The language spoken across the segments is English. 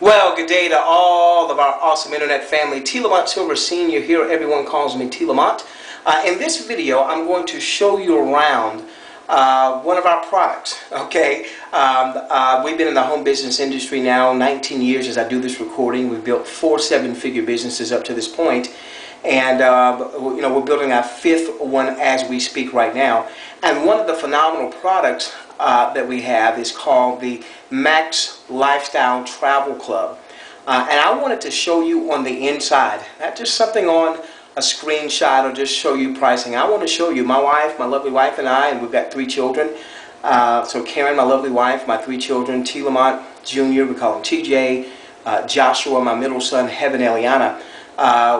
Well, good day to all of our awesome internet family. T. Lamont Silver Sr. here. Everyone calls me T. Lamont. In this video, I'm going to show you around one of our products. Okay, we've been in the home business industry now 19 years as I do this recording. We've built 4 7-figure businesses up to this point. And you know, we're building our 5th one as we speak right now. And one of the phenomenal products that we have is called the Max Lifestyle Travel Club. And I wanted to show you on the inside, not just something on a screenshot or just show you pricing. I want to show you my wife, my lovely wife, and I, and we've got 3 children. So Karen, my lovely wife, my 3 children, T. Lamont Jr., we call him TJ, Joshua, my middle son, Heaven Eliana.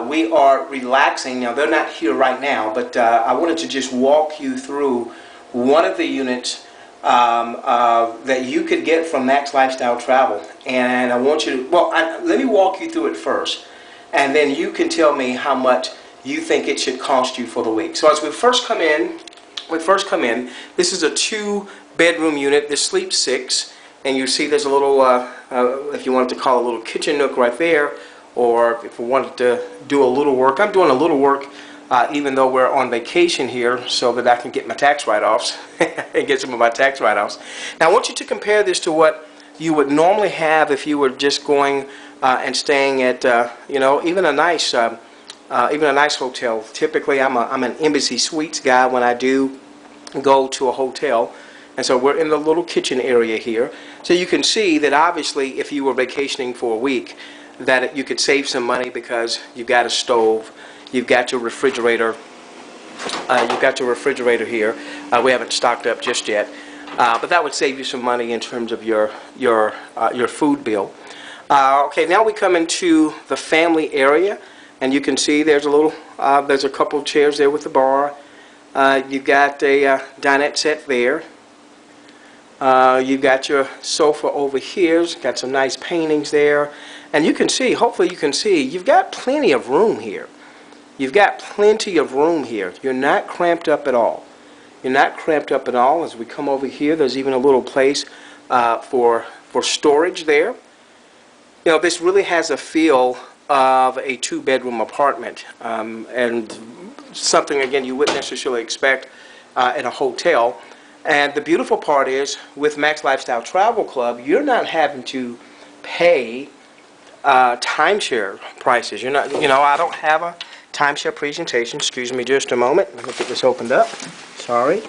We are relaxing. Now, they're not here right now, but I wanted to just walk you through one of the units that you could get from Max Lifestyle Travel. And I want you to, well, let me walk you through it first, and then you can tell me how much you think it should cost you for the week. So as we first come in, this is a 2-bedroom unit. This sleeps 6, and you see there's a little, if you wanted to call it a little kitchen nook right there, or if we wanted to do a little work. I'm doing a little work even though we're on vacation here, so that I can get my tax write-offs and get some of my tax write-offs. Now I want you to compare this to what you would normally have if you were just going and staying at you know, even a nice hotel. Typically I'm an Embassy Suites guy when I do go to a hotel. And so we're in the little kitchen area here. So you can see that obviously if you were vacationing for a week, that you could save some money because you've got a stove, you've got your refrigerator, here. We haven't stocked up just yet, but that would save you some money in terms of your food bill. Okay, now we come into the family area, and you can see there's a couple of chairs there with the bar. You've got a dinette set there. You've got your sofa over here. It's got some nice paintings there. And you can see, hopefully you can see, you've got plenty of room here. You've got plenty of room here. You're not cramped up at all. You're not cramped up at all. As we come over here, there's even a little place for storage there. You know, this really has a feel of a 2-bedroom apartment, and something, again, you wouldn't necessarily expect in a hotel. And the beautiful part is, with Max Lifestyle Travel Club, you're not having to pay timeshare prices. You're not, you know, I don't have a timeshare presentation. Excuse me just a moment. Let me get this opened up. Sorry.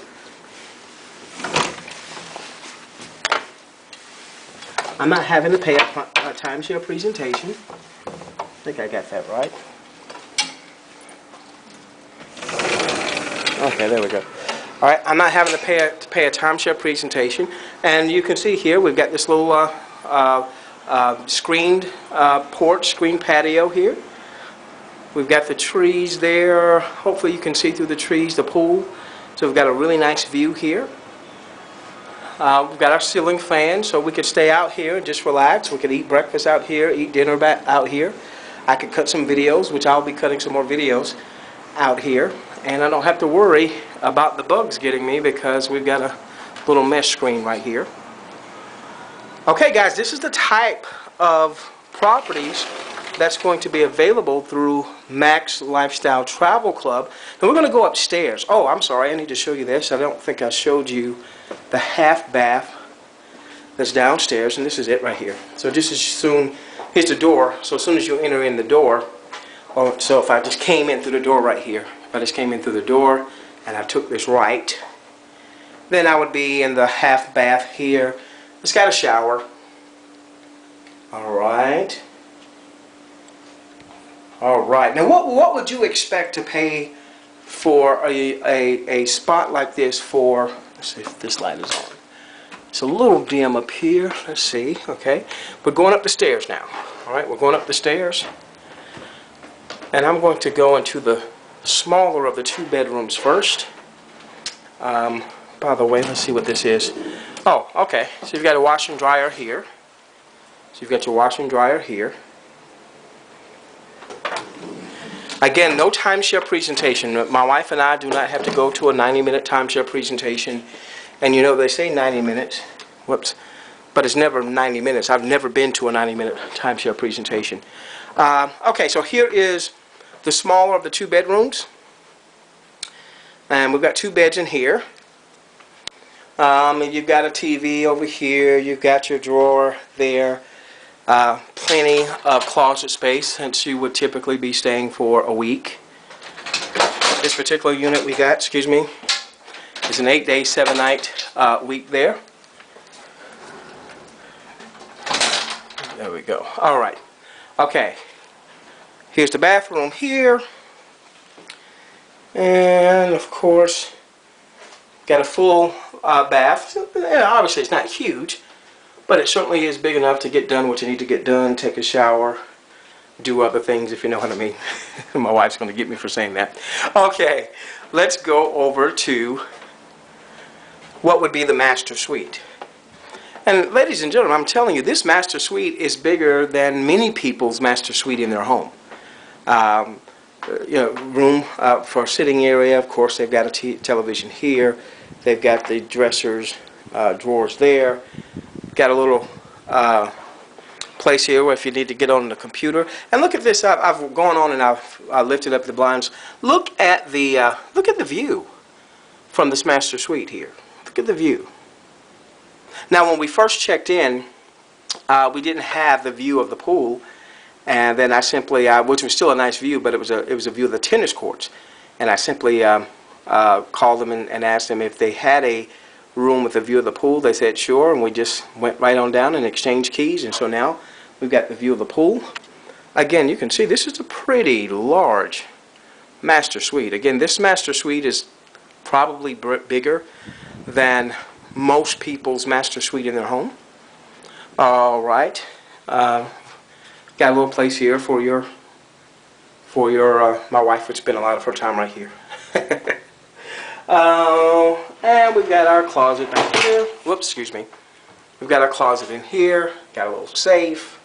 I'm not having to pay a timeshare presentation. I think I got that right. Okay, there we go. All right, I'm not having to pay a timeshare presentation, and you can see here we've got this little screened porch, screened patio here. We've got the trees there. Hopefully you can see through the trees, the pool. So we've got a really nice view here. We've got our ceiling fan, so we could stay out here and just relax. We could eat breakfast out here, eat dinner out here. I could cut some videos, which I'll be cutting some more videos out here. And I don't have to worry about the bugs getting me because we've got a little mesh screen right here. Okay guys, this is the type of properties that's going to be available through Max Lifestyle Travel Club. Now we're going to go upstairs. Oh, I'm sorry, I need to show you this. I don't think I showed you the half bath that's downstairs, and this is it right here. So just as soon, here's the door, so as soon as you enter in the door, so if I just came in through the door right here, if I just came in through the door and I took this right, then I would be in the half bath here. It's got a shower. Alright. Alright. Now what would you expect to pay for a spot like this for, let's see if this light is on. It's a little dim up here. Let's see. Okay. We're going up the stairs now. Alright, we're going up the stairs. And I'm going to go into the smaller of the 2 bedrooms first. By the way, let's see what this is. Oh, okay. So you've got a washer and dryer here. So you've got your washer and dryer here. Again, no timeshare presentation. My wife and I do not have to go to a 90-minute timeshare presentation. And you know, they say 90 minutes. Whoops. but it's never 90 minutes. I've never been to a 90-minute timeshare presentation. Okay, so here is the smaller of the 2 bedrooms. And we've got 2 beds in here. And you've got a TV over here. You've got your drawer there. Plenty of closet space, since you would typically be staying for a week. This particular unit we got, excuse me, is an 8-day, 7-night week there. There we go. All right. Okay. Here's the bathroom here. And, of course, got a full bath. Obviously, it's not huge, but it certainly is big enough to get done what you need to get done, take a shower, do other things, if you know what I mean. My wife's going to get me for saying that. Okay, let's go over to what would be the master suite. And ladies and gentlemen, I'm telling you, this master suite is bigger than many people's master suite in their home. You know, room for a sitting area. Of course, they've got a television here. They've got the dressers, drawers there. Got a little place here where if you need to get on the computer. And look at this. I've gone on and I've lifted up the blinds. Look at the view from this master suite here. Look at the view. Now, when we first checked in, we didn't have the view of the pool, and then I simply, which was still a nice view, but it was a view of the tennis courts, and I simply called them and asked them if they had a room with a view of the pool. They said sure, and we just went right on down and exchanged keys, and so now we've got the view of the pool. Again, you can see this is a pretty large master suite. Again, this master suite is probably bigger than most people's master suite in their home. All right, got a little place here for your my wife would spend a lot of her time right here. And we've got our closet back here. Whoops, excuse me. We've got our closet in here. Got a little safe,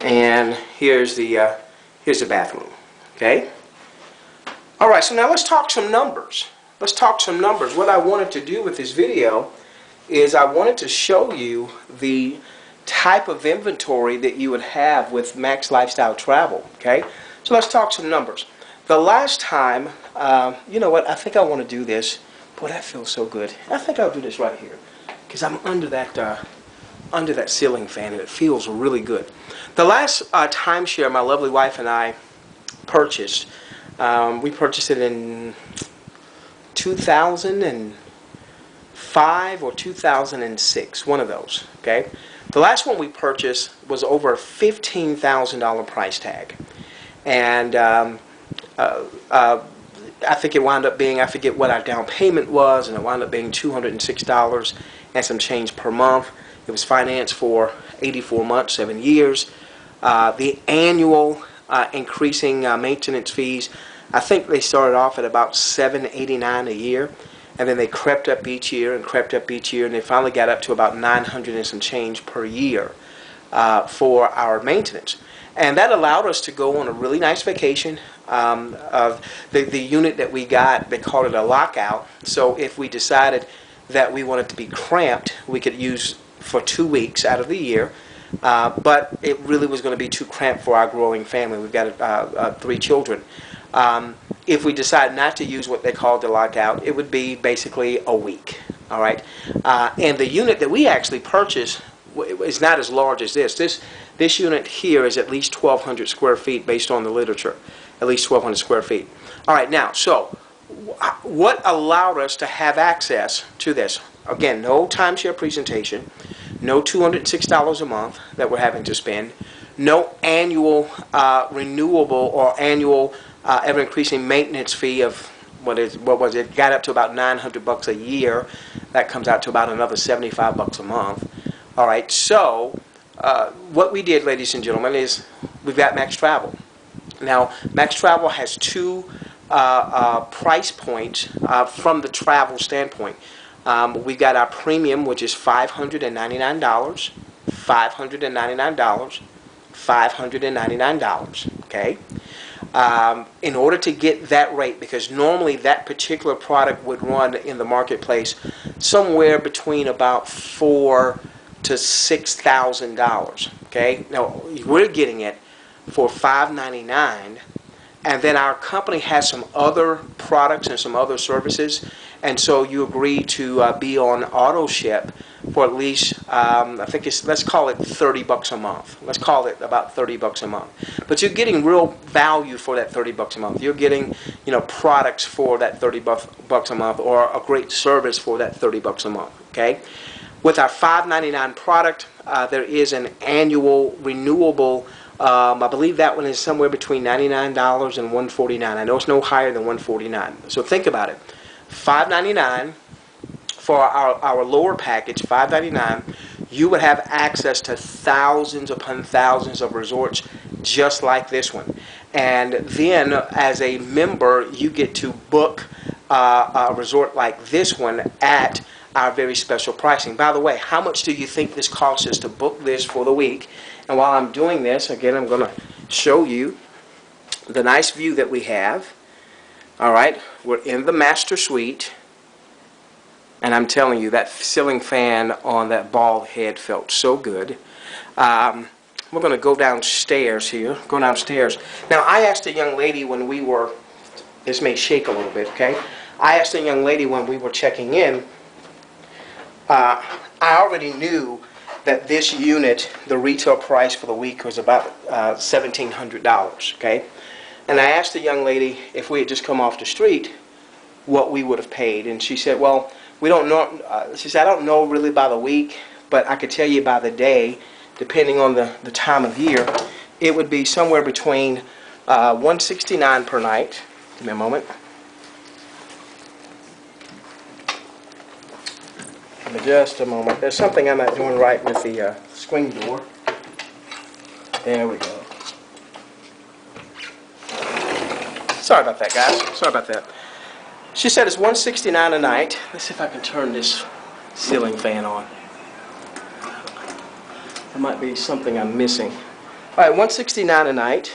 and here's the bathroom. Okay. All right, so now let's talk some numbers. Let's talk some numbers. What I wanted to do with this video is I wanted to show you the type of inventory that you would have with Max Lifestyle Travel. Okay, so let's talk some numbers. The last time, you know what? I think I want to do this. Boy, that feels so good. I think I'll do this right here because I'm under that ceiling fan and it feels really good. The last timeshare my lovely wife and I purchased, we purchased it in 2005 or 2006, one of those. Okay, the last one we purchased was over a $15,000 price tag, and I think it wound up being, I forget what our down payment was, and it wound up being $206 and some change per month. It was financed for 84 months, 7 years. The annual increasing maintenance fees, I think they started off at about $789 a year, and then they crept up each year and crept up each year, and they finally got up to about $900 and some change per year for our maintenance. And that allowed us to go on a really nice vacation. The unit that we got, they called it a lockout. So if we decided that we wanted to be cramped, we could use for 2 weeks out of the year. But it really was going to be too cramped for our growing family. We've got 3 children. If we decide not to use what they called the lockout, it would be basically a week. All right. And the unit that we actually purchased is not as large as this. This unit here is at least 1,200 square feet based on the literature. At least 1,200 square feet. All right, now, so what allowed us to have access to this? Again, no timeshare presentation, no $206 a month that we're having to spend, no annual renewable or annual ever-increasing maintenance fee of what was it? Got up to about $900 a year. That comes out to about another $75 a month. All right, so what we did, ladies and gentlemen, is we've got Max Travel. Now, Max Travel has 2 price points from the travel standpoint. We've got our premium, which is $599, $599, $599, okay? In order to get that rate, because normally that particular product would run in the marketplace somewhere between about $400 to $6,000. Okay, now we're getting it for $599, and then our company has some other products and some other services, and so you agree to be on auto ship for at least I think let's call it $30 a month. Let's call it about $30 a month. But you're getting real value for that $30 a month. You're getting, you know, products for that $30 a month, or a great service for that $30 a month. Okay. With our $599 product, there is an annual renewable. I believe that one is somewhere between $99 and $149. I know it's no higher than $149. So think about it. $599 for our lower package, $599, you would have access to thousands upon thousands of resorts just like this one. And then as a member, you get to book a resort like this one at our very special pricing. By the way, how much do you think this costs us to book this for the week? And while I'm doing this, again, I'm going to show you the nice view that we have. All right, we're in the master suite, and I'm telling you, that ceiling fan on that bald head felt so good. We're going to go downstairs here. Go downstairs. Now, I asked a young lady when we were, this may shake a little bit, okay? I asked a young lady when we were checking in, I already knew that this unit, the retail price for the week was about $1,700, okay? And I asked the young lady if we had just come off the street, what we would have paid. And she said, well, we don't know. She said, I don't know really by the week, but I could tell you by the day, depending on the time of year, it would be somewhere between $169 per night. Give me a moment. Give me just a moment. There's something I'm not doing right with the swing door. There we go. Sorry about that, guys. Sorry about that. She said it's $169 a night. Let's see if I can turn this ceiling fan on. There might be something I'm missing. All right, $169 a night.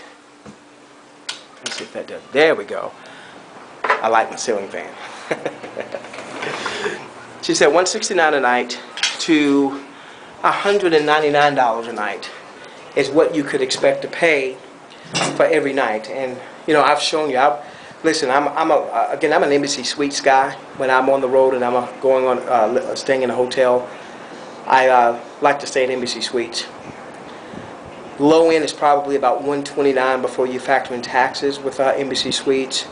Let's see if that does. There we go. I like my ceiling fan. She said $169 a night to $199 a night is what you could expect to pay for every night. And you know, I've shown you. Listen, I'm an Embassy Suites guy. When I'm on the road and I'm going on staying in a hotel, I like to stay in Embassy Suites. Low end is probably about $129 before you factor in taxes with Embassy Suites.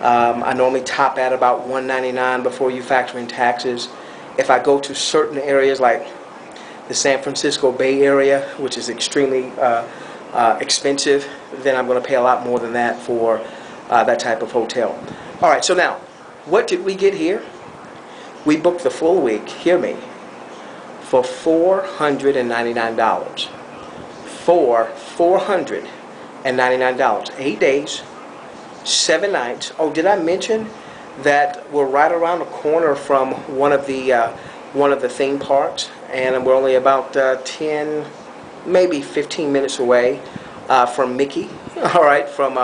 I normally top at about $199 before you factor in taxes. If I go to certain areas like the San Francisco Bay Area, which is extremely expensive, then I'm going to pay a lot more than that for that type of hotel. All right, so now, what did we get here? We booked the full week, hear me, for $499. For $499. 8 days, 7 nights. Oh, did I mention that we're right around the corner from one of the theme parks, and we're only about 10, maybe 15 minutes away from Mickey. All right, from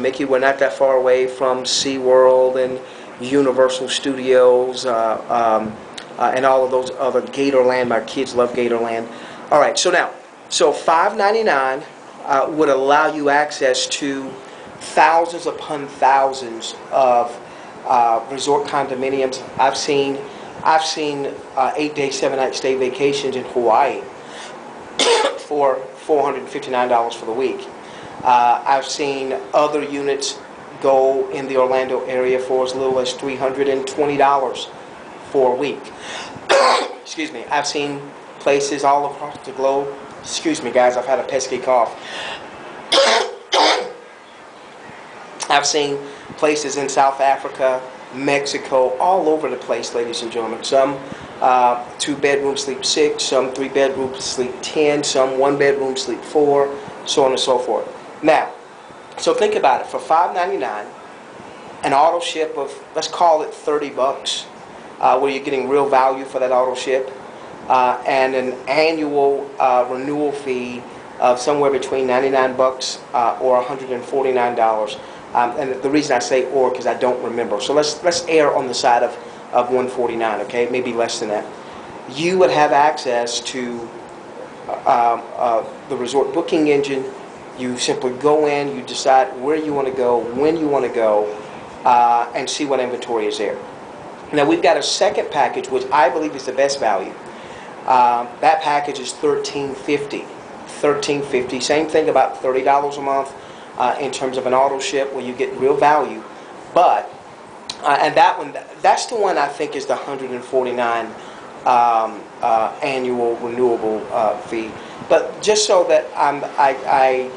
Mickey. We're not that far away from SeaWorld and Universal Studios and all of those other Gatorland. My kids love Gatorland. All right, so now, $599 would allow you access to thousands upon thousands of resort condominiums. I've seen 8-day, 7-night stay vacations in Hawaii for $459 for the week. I've seen other units go in the Orlando area for as little as $320 for a week. Excuse me. I've seen places all across the globe. Excuse me, guys. I've had a pesky cough. I've seen places in South Africa, Mexico, all over the place, ladies and gentlemen. Some 2-bedroom sleep 6, some 3-bedroom sleep 10, some 1-bedroom sleep 4, so on and so forth. Now, so think about it. For $599, an auto ship of, let's call it $30, where you're getting real value for that auto ship, and an annual renewal fee of somewhere between $99 or $149. And the reason I say or because I don't remember. So let's err on the side of $149, okay? Maybe less than that. you would have access to the resort booking engine. You simply go in, you decide where you want to go, when you want to go, and see what inventory is there. Now we've got a second package, which I believe is the best value. That package is $13.50. $13.50. Same thing, about $30 a month in terms of an auto ship, where you get real value. But and that one, that's the one I think is the $149 annual renewable fee. But just so that I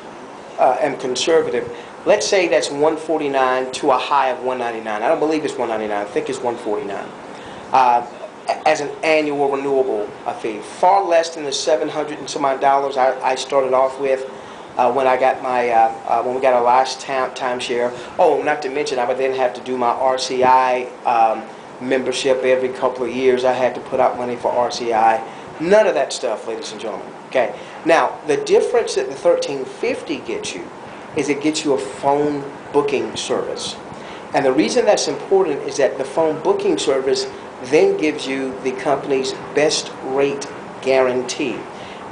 am conservative, let's say that's $149 to a high of $199. I don't believe it's $199. I think it's $149 as an annual renewable fee. Far less than the $700 and some odd dollars I started off with when I got my when we got our last timeshare. Oh, not to mention I would then have to do my RCI membership every couple of years. I had to put out money for RCI. None of that stuff, ladies and gentlemen. Okay. Now the difference that the $13.50 gets you is it gets you a phone booking service. And the reason that's important is that the phone booking service then gives you the company's best rate guarantee.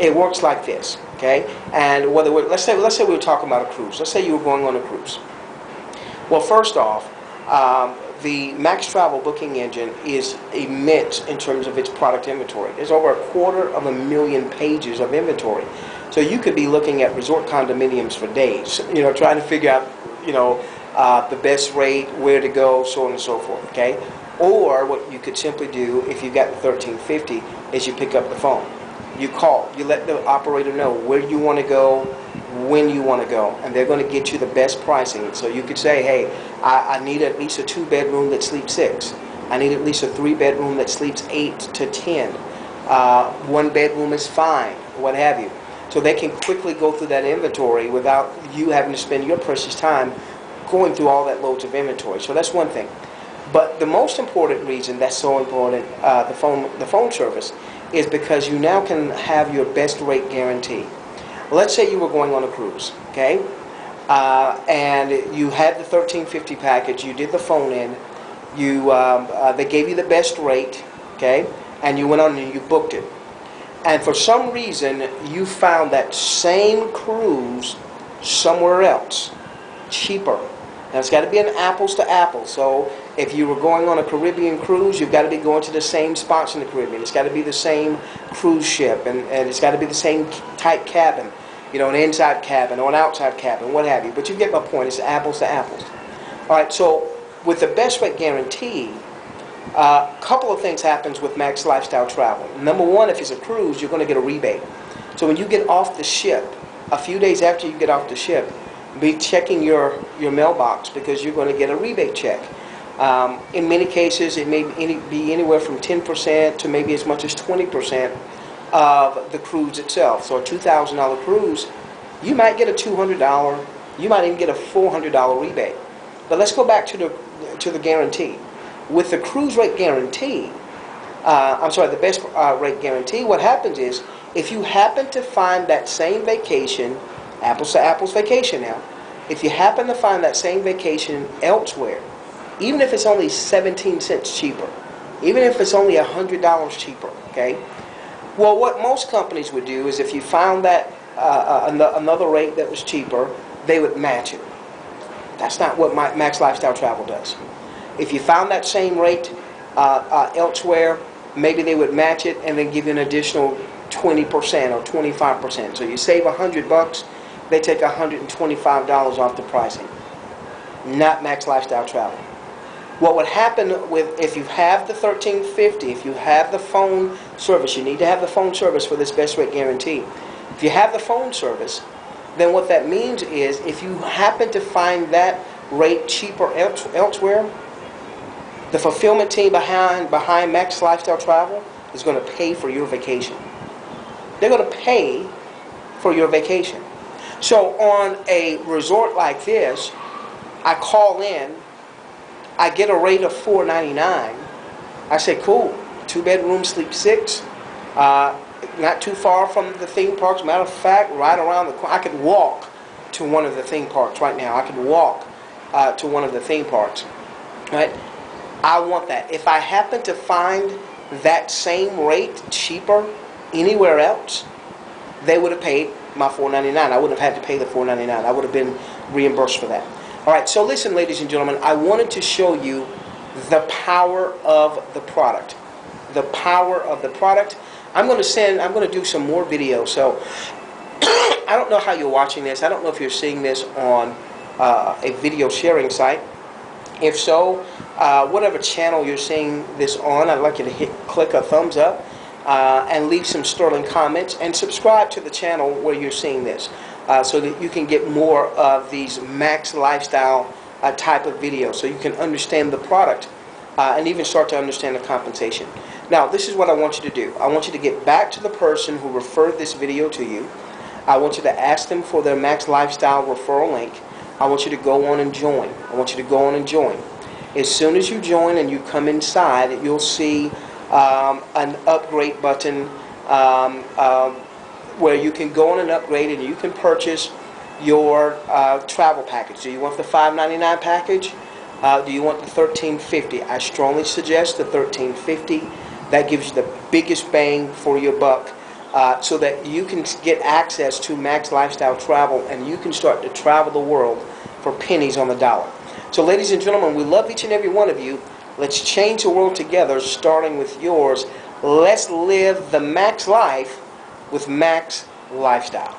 It works like this, okay? And whether let's say we were talking about a cruise. Let's say you were going on a cruise. Well, first off, the Max Travel booking engine is immense in terms of its product inventory. There's over 250,000 pages of inventory. So you could be looking at resort condominiums for days, you know, trying to figure out, you know, the best rate, where to go, so on and so forth, okay? Or what you could simply do if you got the $13.50 is you pick up the phone. You call, you let the operator know where you want to go, when you want to go, and they're going to get you the best pricing. So you could say, hey, I need at least a 2-bedroom that sleeps 6. I need at least a 3-bedroom that sleeps 8 to 10. 1 bedroom is fine, what have you. So they can quickly go through that inventory without you having to spend your precious time going through all that loads of inventory. So that's one thing. But the most important reason that's so important, the phone service, is because you now can have your best rate guarantee. Let's say you were going on a cruise, okay? And you had the $13.50 package, you did the phone in, they gave you the best rate, okay? And you went on and you booked it. And for some reason, you found that same cruise somewhere else, cheaper. Now it's got to be an apples to apples. So if you were going on a Caribbean cruise, you've got to be going to the same spots in the Caribbean. It's got to be the same cruise ship, and it's got to be the same type cabin, you know, an inside cabin or an outside cabin, what have you. But you get my point. It's apples to apples. All right. So with the best rate guarantee, a couple of things happens with Max Lifestyle Travel. Number one, if it's a cruise, you're going to get a rebate. So when you get off the ship, a few days after you get off the ship, be checking your mailbox, because you're going to get a rebate check. In many cases, it may be anywhere from 10% to maybe as much as 20% of the cruise itself. So a $2,000 cruise, you might get a $200, you might even get a $400 rebate. But let's go back to the guarantee. With the cruise rate guarantee, the best rate guarantee, what happens is, if you happen to find that same vacation, apples to apples vacation now, if you happen to find that same vacation elsewhere, even if it's only 17 cents cheaper, even if it's only $100 cheaper, okay? Well, what most companies would do is, if you found that another rate that was cheaper, they would match it. That's not what Max Lifestyle Travel does. If you found that same rate elsewhere, maybe they would match it and then give you an additional 20% or 25%. So you save $100, they take $125 off the pricing. Not Max Lifestyle Travel. What would happen if you have the $13.50, if you have the phone service, you need to have the phone service for this best rate guarantee. If you have the phone service, then what that means is, if you happen to find that rate cheaper elsewhere, the fulfillment team behind Max Lifestyle Travel is going to pay for your vacation. They're going to pay for your vacation. So on a resort like this, I call in, I get a rate of $4.99. I say, cool, 2-bedroom, sleep 6. Not too far from the theme parks. Matter of fact, right around the corner. I could walk to one of the theme parks right now. I could walk to one of the theme parks. Right? I want that. If I happen to find that same rate cheaper anywhere else, they would have paid my $4.99. I wouldn't have had to pay the $4.99. I would have been reimbursed for that. All right, so listen, ladies and gentlemen, I wanted to show you the power of the product. The power of the product. I'm going to do some more videos. So I don't know how you're watching this. I don't know if you're seeing this on a video sharing site. If so, whatever channel you're seeing this on, I'd like you to click a thumbs up and leave some sterling comments, and subscribe to the channel where you're seeing this so that you can get more of these Max Lifestyle type of videos, so you can understand the product and even start to understand the compensation. Now, this is what I want you to do. I want you to get back to the person who referred this video to you. I want you to ask them for their Max Lifestyle referral link. I want you to go on and join. I want you to go on and join. As soon as you join and you come inside, you'll see an upgrade button where you can go on and upgrade, and you can purchase your travel package. Do you want the $5.99 package? Do you want the $13.50? I strongly suggest the $13.50. That gives you the biggest bang for your buck, so that you can get access to Max Lifestyle Travel, and you can start to travel the world for pennies on the dollar. So ladies and gentlemen, we love each and every one of you. Let's change the world together, starting with yours. Let's live the Max Life with Max Lifestyle.